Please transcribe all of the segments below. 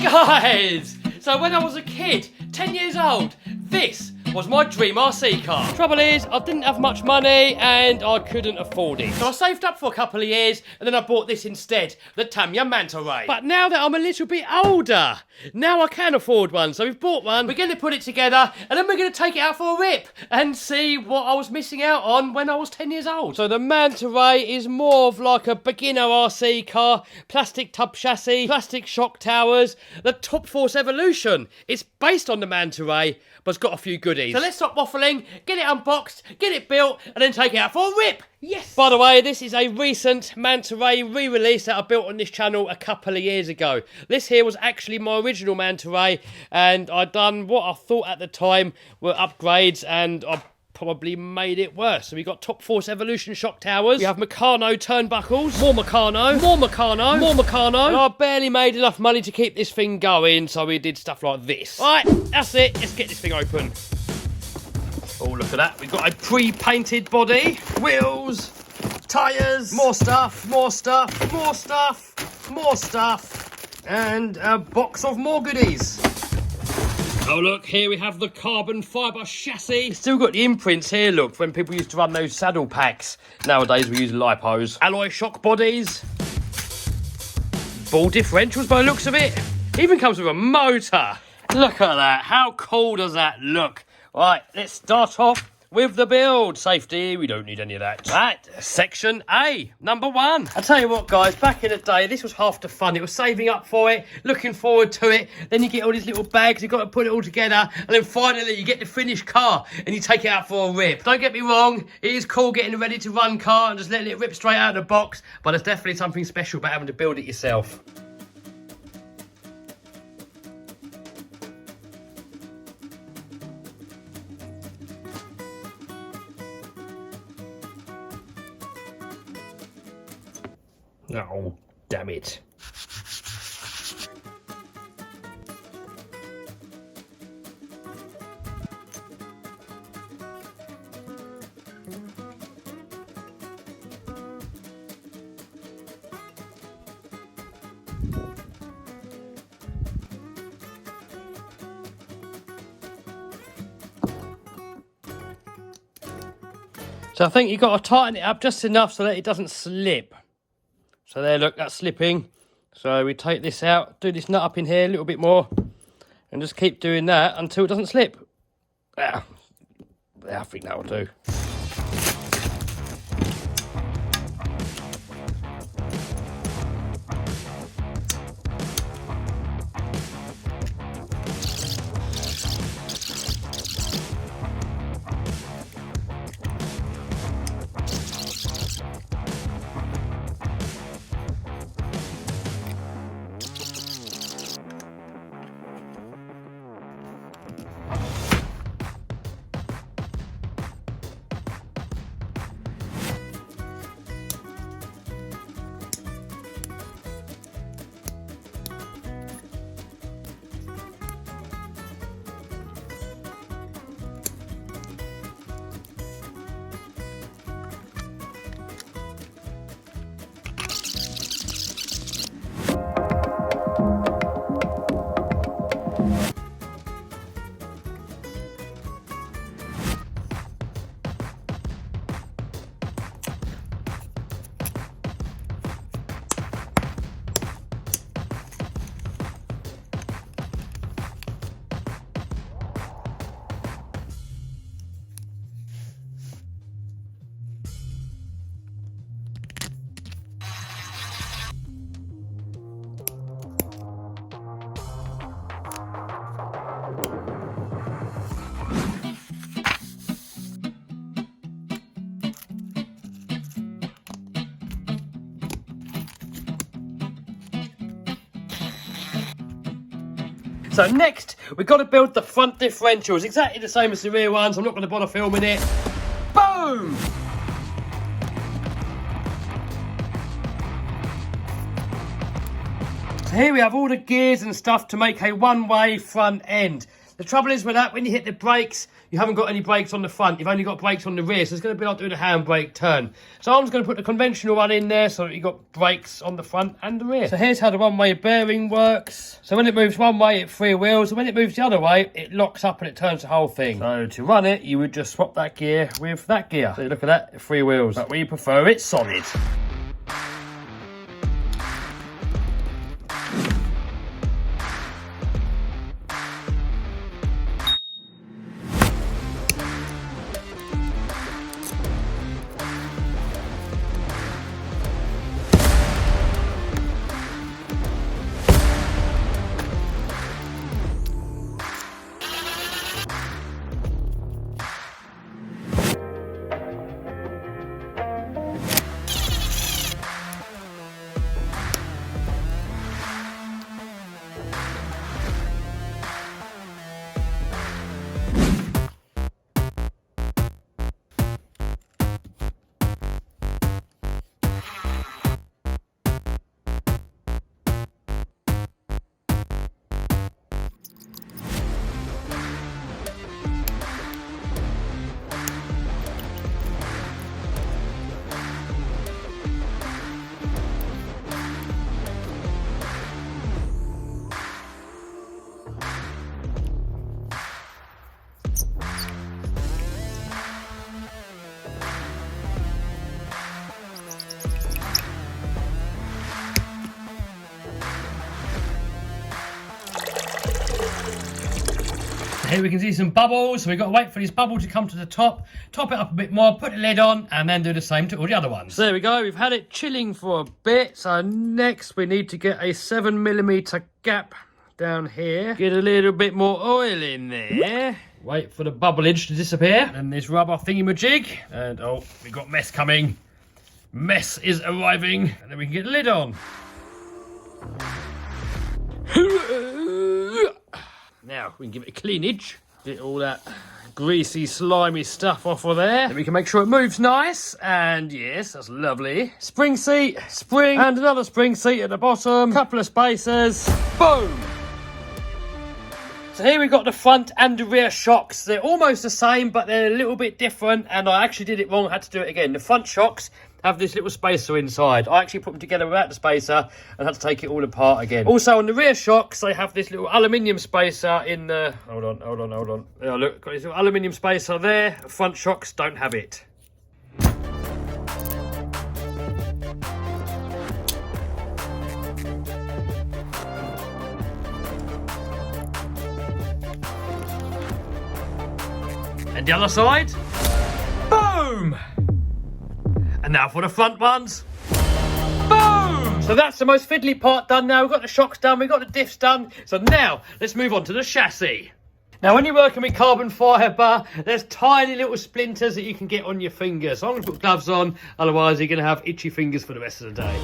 Guys, so when I was a kid, 10 years old, this was my dream RC car. Trouble is, I didn't have much money and I couldn't afford it. So I saved up for a couple of years and then I bought this instead, the Tamiya Manta Ray. But now that I'm a little bit older, now I can afford one. So we've bought one, we're going to put it together and then we're going to take it out for a rip and see what I was missing out on when I was 10 years old. So the Manta Ray is more of like a beginner RC car, plastic tub chassis, plastic shock towers, the Top Force Evolution. It's based on the Manta Ray, but it's got a few goodies. So let's stop waffling, get it unboxed, get it built, and then take it out for a rip. Yes! By the way, this is a recent Manta Ray re-release that I built on this channel a couple of years ago. This here was actually my original Manta Ray, and I'd done what I thought at the time were upgrades, and I probably made it worse. So we got Top Force Evolution shock towers, we have Meccano turnbuckles, more Meccano, more Meccano, more Meccano, and I barely made enough money to keep this thing going, so we did stuff like this. Alright, that's it, let's get this thing open. Oh, look at that, we've got a pre-painted body, wheels, tyres, more stuff, more stuff, more stuff, more stuff, and a box of more goodies. Oh look, here we have the carbon fibre chassis. Still got the imprints here, look, when people used to run those saddle packs. Nowadays we use lipos. Alloy shock bodies. Ball differentials by the looks of it. Even comes with a motor. Look at that, how cool does that look? Right, let's start off with the build. Safety, we don't need any of that. Right, section A, number 1. I tell you what, guys, back in the day, this was half the fun. It was saving up for it, looking forward to it. Then you get all these little bags, you've got to put it all together. And then finally, you get the finished car and you take it out for a rip. Don't get me wrong, it is cool getting a ready-to-run car and just letting it rip straight out of the box. But there's definitely something special about having to build it yourself. Oh, damn it. So I think you've got to tighten it up just enough so that it doesn't slip. So there, look, that's slipping. So we take this out, do this nut up in here a little bit more, and just keep doing that until it doesn't slip. Yeah, I think that will do. So next, we've got to build the front differentials. Exactly the same as the rear ones. I'm not going to bother filming it. Boom! So here we have all the gears and stuff to make a one-way front end. The trouble is with that, when you hit the brakes, you haven't got any brakes on the front. You've only got brakes on the rear, so it's going to be like doing a handbrake turn. So I'm just going to put the conventional one in there so that you've got brakes on the front and the rear. So here's how the one-way bearing works. So when it moves one way, it freewheels, and when it moves the other way, it locks up and it turns the whole thing. So to run it, you would just swap that gear with that gear. So look at that, it freewheels. But we prefer it solid. Here we can see some bubbles, so we've got to wait for this bubble to come to the top it up a bit more, put the lid on, and then do the same to all the other ones. So there we go, we've had it chilling for a bit, so next we need to get a 7mm gap down here. Get a little bit more oil in there. Wait for the bubblage to disappear, and this rubber thingy-majig, and oh, we've got mess coming. Mess is arriving, and then we can get the lid on. Now, we can give it a cleanage. Get all that greasy, slimy stuff off of there. Then we can make sure it moves nice. And yes, that's lovely. Spring seat, spring, and another spring seat at the bottom. Couple of spacers. Boom! So here we've got the front and the rear shocks. They're almost the same, but they're a little bit different. And I actually did it wrong. I had to do it again. The front shocks have this little spacer inside. I actually put them together without the spacer and had to take it all apart again. Also on the rear shocks, they have this little aluminium spacer in the... Hold on. Oh, look, got this little aluminium spacer there. Front shocks don't have it. And the other side. Boom! And now for the front ones. Boom! So that's the most fiddly part done now. We've got the shocks done, we've got the diffs done. So now, let's move on to the chassis. Now, when you're working with carbon fibre, there's tiny little splinters that you can get on your fingers. So I'm going to put gloves on, otherwise you're going to have itchy fingers for the rest of the day.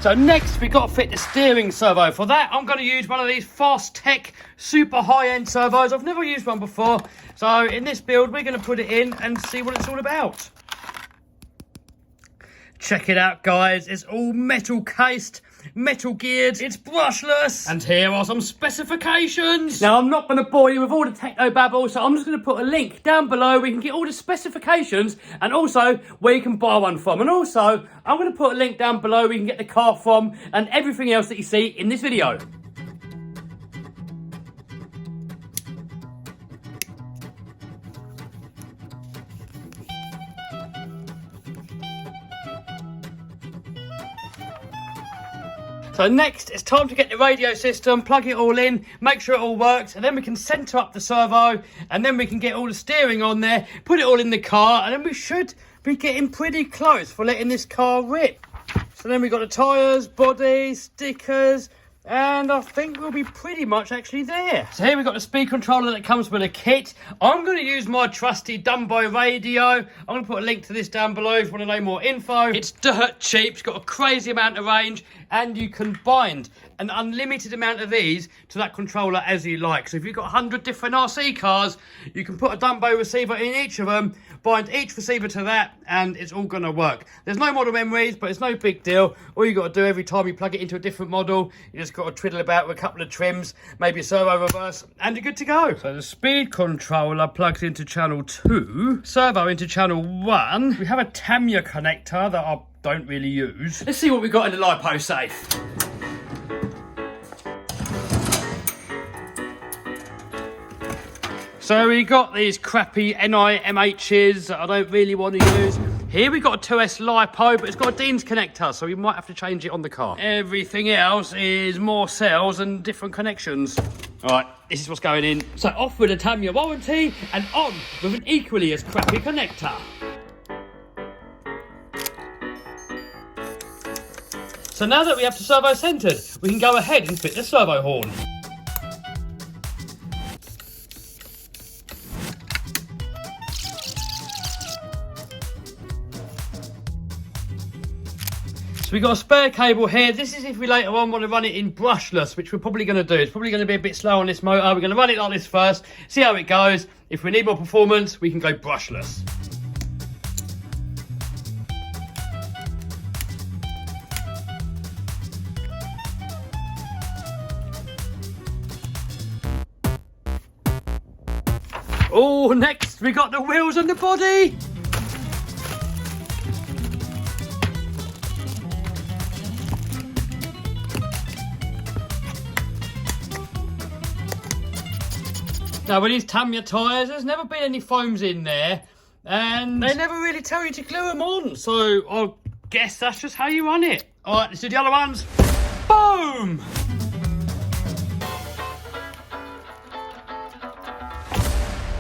So next we've got to fit the steering servo. For that I'm going to use one of these Fast Tech super high-end servos. I've never used one before. So in this build we're going to put it in and see what it's all about. Check it out guys, it's all metal cased. metal geared, it's brushless, and here are some specifications. Now, I'm not going to bore you with all the techno babble, so I'm just going to put a link down below where you can get all the specifications and also where you can buy one from. And also, I'm going to put a link down below where you can get the car from and everything else that you see in this video. So next, it's time to get the radio system, plug it all in, make sure it all works, and then we can centre up the servo, and then we can get all the steering on there, put it all in the car, and then we should be getting pretty close for letting this car rip. So then we've got the tyres, body, stickers, and I think we'll be pretty much actually there. So here we've got the speed controller that comes with a kit. I'm going to use my trusty Dumbo radio. I'm going to put a link to this down below if you want to know more info. It's dirt cheap, it's got a crazy amount of range, and you can bind an unlimited amount of these to that controller as you like. So if you've got 100 different RC cars, you can put a Dumbo receiver in each of them, bind each receiver to that, and it's all going to work. There's no model memories, but it's no big deal. All you got to do every time you plug it into a different model, you just got to twiddle about with a couple of trims, maybe a servo reverse, and you're good to go. So the speed controller plugs into channel 2, servo into channel 1. We have a Tamiya connector that I don't really use. Let's see what we got in the LiPo safe. So we got these crappy NIMHs that I don't really want to use. Here we got a 2S LiPo, but it's got a Dean's connector, so we might have to change it on the car. Everything else is more cells and different connections. All right, this is what's going in. So off with a Tamiya warranty and on with an equally as crappy connector. So now that we have the servo centred, we can go ahead and fit the servo horn. So we've got a spare cable here. This is if we later on want to run it in brushless, which we're probably going to do. It's probably going to be a bit slow on this motor. We're going to run it like this first, see how it goes. If we need more performance, we can go brushless. Oh, next we got the wheels and the body. Now with these Tamiya tyres, there's never been any foams in there, and they never really tell you to glue them on, so I guess that's just how you run it. Alright, let's do the other ones. Boom!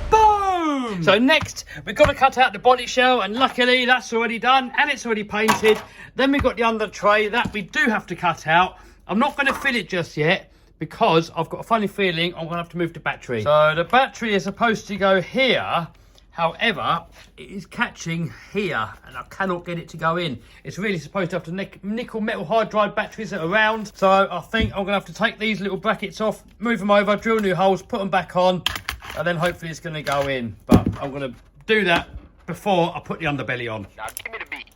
Boom! So next, we've got to cut out the body shell, and luckily that's already done, and it's already painted. Then we've got the under tray, that we do have to cut out. I'm not going to fill it just yet, because I've got a funny feeling I'm going to have to move the battery. So the battery is supposed to go here. However, it is catching here, and I cannot get it to go in. It's really supposed to have the nickel metal hydride batteries that are around. So I think I'm going to have to take these little brackets off, move them over, drill new holes, put them back on, and then hopefully it's going to go in. But I'm going to do that before I put the underbelly on. Now give me the beat.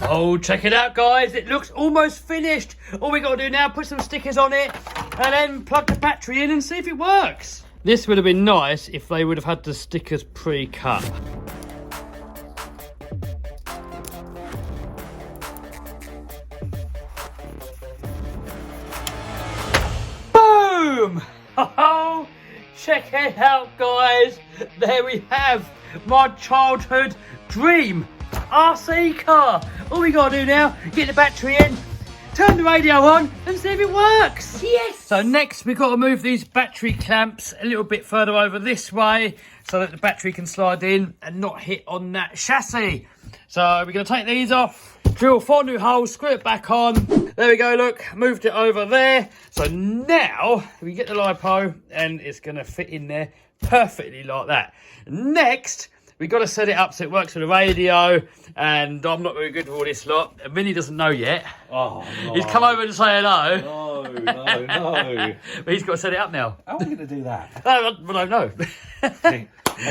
Oh, check it out, guys. It looks almost finished. All we got to do now, put some stickers on it, and then plug the battery in and see if it works. This would have been nice if they would have had the stickers pre-cut. Boom! Oh, check it out, guys. There we have my childhood dream RC car. All we gotta do now, get the battery in, turn the radio on, and see if it works. Yes! So next we've got to move these battery clamps a little bit further over this way so that the battery can slide in and not hit on that chassis. So we're gonna take these off, drill 4 new holes, screw it back on. There we go, look, moved it over there. So now we get the LiPo and it's gonna fit in there perfectly like that. Next, We've got to set it up so it works with the radio, and I'm not very good with all this lot. And Vinny doesn't know yet. Oh, no. He's come over to say hello. No. But he's got to set it up now. How are we going to do that? I don't know. Hang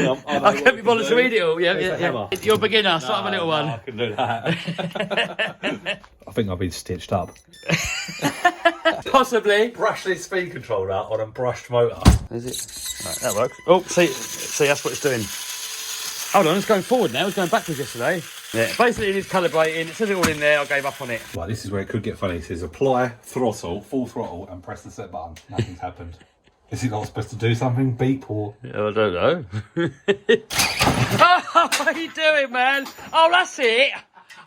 on. I can't be bothered to read it all. Yeah. hammer. You're a beginner, start with a little one. I can do that. I think I've been stitched up. Possibly. Brush this speed controller on a brushed motor. Is it? Right, that works. Oh, see, that's what it's doing. Hold on, it's going forward now. It's going backwards yesterday. Yeah, basically it is calibrating. It says it all in there. I gave up on it. Right, this is where it could get funny. It says apply throttle, full throttle, and press the set button. Nothing's happened. Is it not supposed to do something? Beep or? I don't know. Oh, what are you doing, man? Oh, that's it.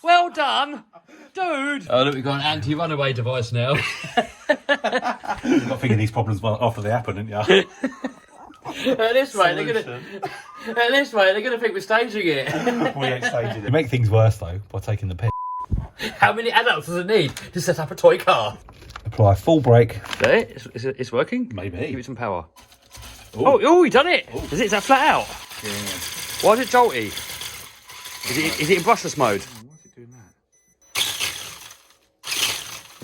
Well done. Dude. Oh, look, we've got an anti-runaway device now. You've got to think of these problems after they happen, haven't you? At this rate, they're gonna think we're staging it. We ain't staging it. You make things worse, though, by taking the piss. How many adults does it need to set up a toy car? Apply full brake. There, it's working? Maybe. Give it some power. Ooh. Oh, you done it. Ooh. Is that flat out? Yeah. Why is it jolty? Is it in brushless mode? Why is it doing that?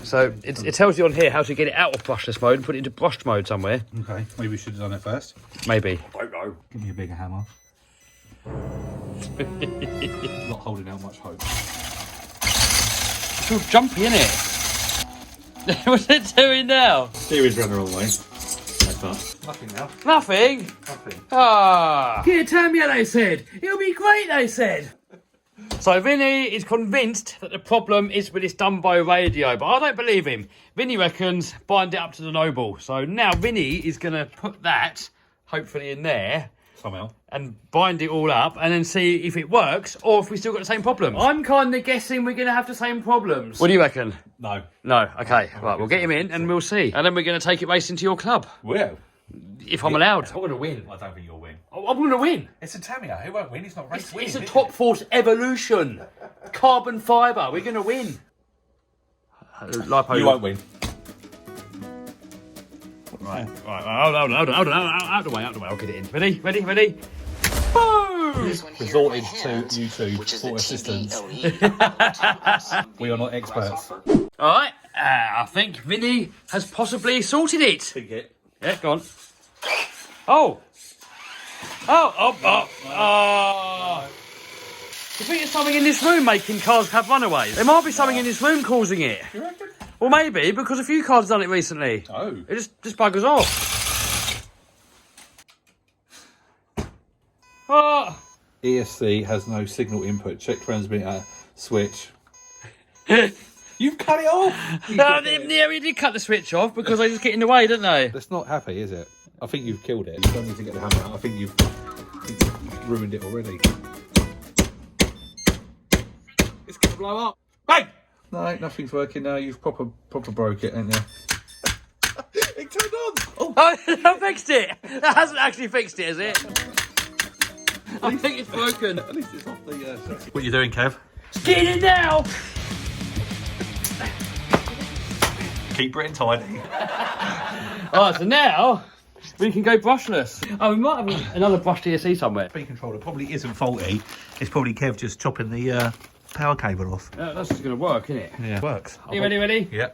So it tells you on here how to get it out of brushless mode and put it into brushed mode somewhere. Okay, maybe we should have done it first. Maybe. I don't know. Give me a bigger hammer. Not holding out much hope. It's all jumpy, isn't it? What's it doing now? Steering's running the wrong way. Nothing now. Nothing? Nothing. Ah. Get a Tamiya, they said. It'll be great, they said. So Vinny is convinced that the problem is with this Dumbo radio, but I don't believe him. Vinny reckons bind it up to the Noble. So now Vinny is going to put that, hopefully in there, Somehow. and bind it all up and then see if it works or if we still got the same problem. I'm kind of guessing we're going to have the same problems. What do you reckon? No. No, okay. Right, we'll get him in and we'll see. And then we're going to take it racing to your club. Well. If I'm allowed. I'm going to win. I don't think you'll win. I'm going to win. It's a Tamiya. Who won't win? It's not race winning. It's a Top Force Evolution. Carbon fibre. We're going to win. Lipo. You won't win. Right. Hold on. Out the way. I'll get it in. Ready? Boom! Resorted to YouTube for assistance. We are not experts. All right. I think Vinny has possibly sorted it. Think it. Yeah, go on. Oh. You think there's something in this room making cars have runaways? There might be something in this room causing it. You reckon? Well, maybe, because a few cars have done it recently. Oh. It just buggers off. Oh. ESC has no signal input. Check transmitter switch. You've cut it off. Yeah, we did cut the switch off because they just get in the way, don't they? That's not happy, is it? I think you've killed it. You don't need to get the hammer out. I think you've ruined it already. It's going to blow up. Bang! No, nothing's working now. You've proper broke it, haven't you? It turned on. Oh, I fixed it. That hasn't actually fixed it, has it? I think it's broken. At least it's off the... What are you doing, Kev? Get in now! Keep Britain tidy. Alright, so now we can go brushless. Oh, we might have another brush DSC somewhere. Speed controller probably isn't faulty. It's probably Kev just chopping the power cable off. That's just going to work, isn't it? Yeah, works. Are you ready? Yeah.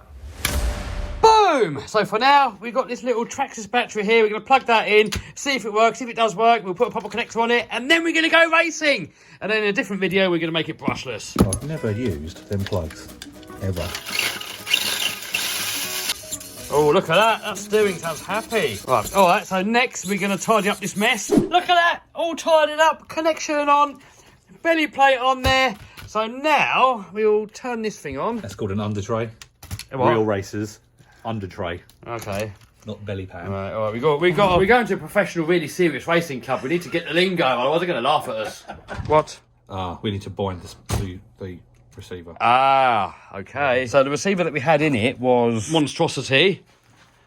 Boom! So for now, we've got this little Traxxas battery here. We're going to plug that in, see if it works. If it does work, we'll put a proper connector on it, and then we're going to go racing. And then in a different video, we're going to make it brushless. I've never used them plugs, ever. Oh, look at that. That steering sounds happy. Right, all right, so next we're going to tidy up this mess. Look at that. All tidied up. Connection on. Belly plate on there. So now we'll turn this thing on. That's called an under tray. What? Real racers, under tray. Okay. Not belly pan. All right, we're going to a professional, really serious racing club. We need to get the lingo, otherwise they're going to laugh at us. What? We need to bind this to the receiver. Okay. So the receiver that we had in it was monstrosity.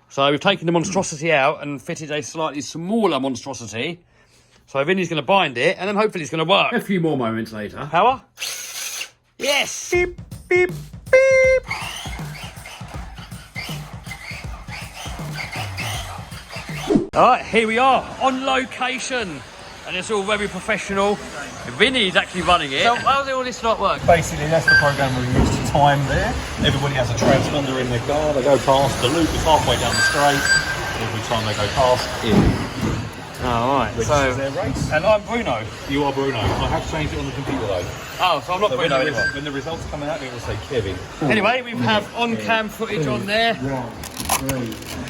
So we've taken the monstrosity out and fitted a slightly smaller monstrosity. So Vinny's going to bind it, and then hopefully it's going to work. A few more moments later. Power? Yes! Beep, beep, beep! All right, here we are, on location. And it's all very professional. Vinny's actually running it. So how does all this lot work? Basically, that's the program we use to time there. Everybody has a transponder in their car. They go past the loop is halfway down the straight. Every time they go past, in. Oh, right. Which So is their race. and I'm Bruno. You are Bruno. I have changed it on the computer though. Oh, so I'm not So Bruno anymore. when the results come out, it will say Kevin. Anyway, we have on-cam footage on there.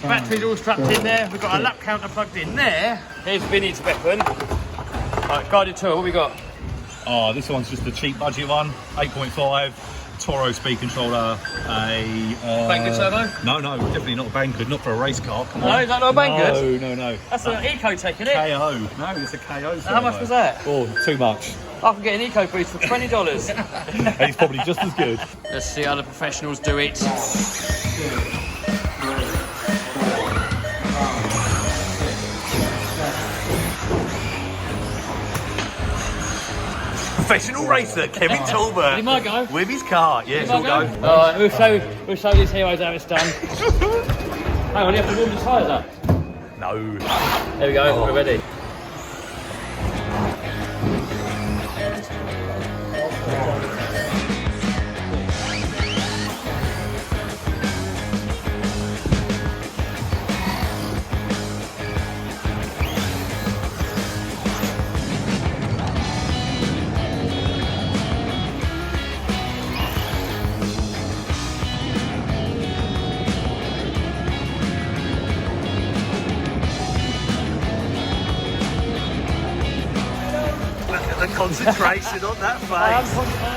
Batteries all strapped in there. We've got our lap counter plugged in there. Here's Vinny's weapon. Right, guided tour, what we got? Oh, this one's just a cheap budget one. 8.5. Toro speed controller. Banggood servo? No, definitely not a Banggood. Not for a race car. Come on. No, is that not a Banggood? No. That's an Ecotech, isn't it? KO. No, it's a KO. How much was that? Oh, too much. I can get an Eco Boost for $20. He's probably just as good. Let's see how the professionals do it. Professional racer Kevin Talbot. He might go. With his car, yes, he'll go. Alright, we'll show these heroes how it's done. Hang on, you have to warm the tyres up. No. There we go, we're ready. The concentration on that face.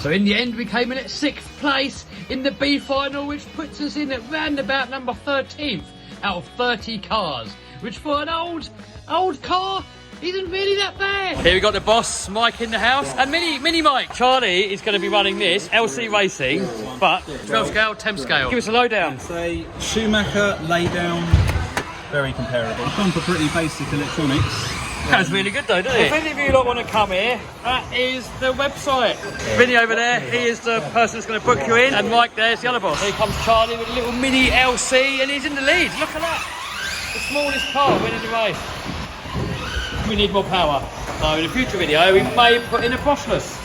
So in the end, we came in at 6th place in the B final, which puts us in at round about number 13th out of 30 cars, which for an old car isn't really that bad. Here we got the boss, Mike, in the house, and Mini Mike. Charlie is going to be running this, LC Racing, but 12 scale, 10 scale. Give us a lowdown. Say Schumacher laydown, very comparable. I've gone for pretty basic electronics. That's really good though, doesn't it? If any of you lot want to come here, that is the website. Vinny over there, he is the person that's going to book you in, and Mike there's the other boss. Here comes Charlie with a little mini LC, and he's in the lead. Look at that. The smallest car winning the race. We need more power. So in a future video, we may put in a brushless.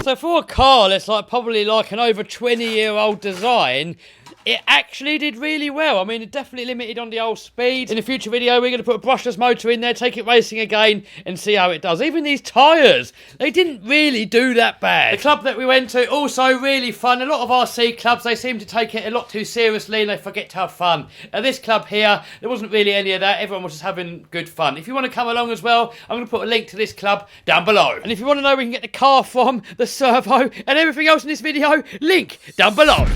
So for a car that's probably an over 20-year-old design, it actually did really well. I mean, it definitely limited on the old speed. In a future video, we're going to put a brushless motor in there, take it racing again, and see how it does. Even these tyres, they didn't really do that bad. The club that we went to, also really fun. A lot of RC clubs, they seem to take it a lot too seriously and they forget to have fun. At this club here, there wasn't really any of that. Everyone was just having good fun. If you want to come along as well, I'm going to put a link to this club down below. And if you want to know where you can get the car from, the servo, and everything else in this video, link down below.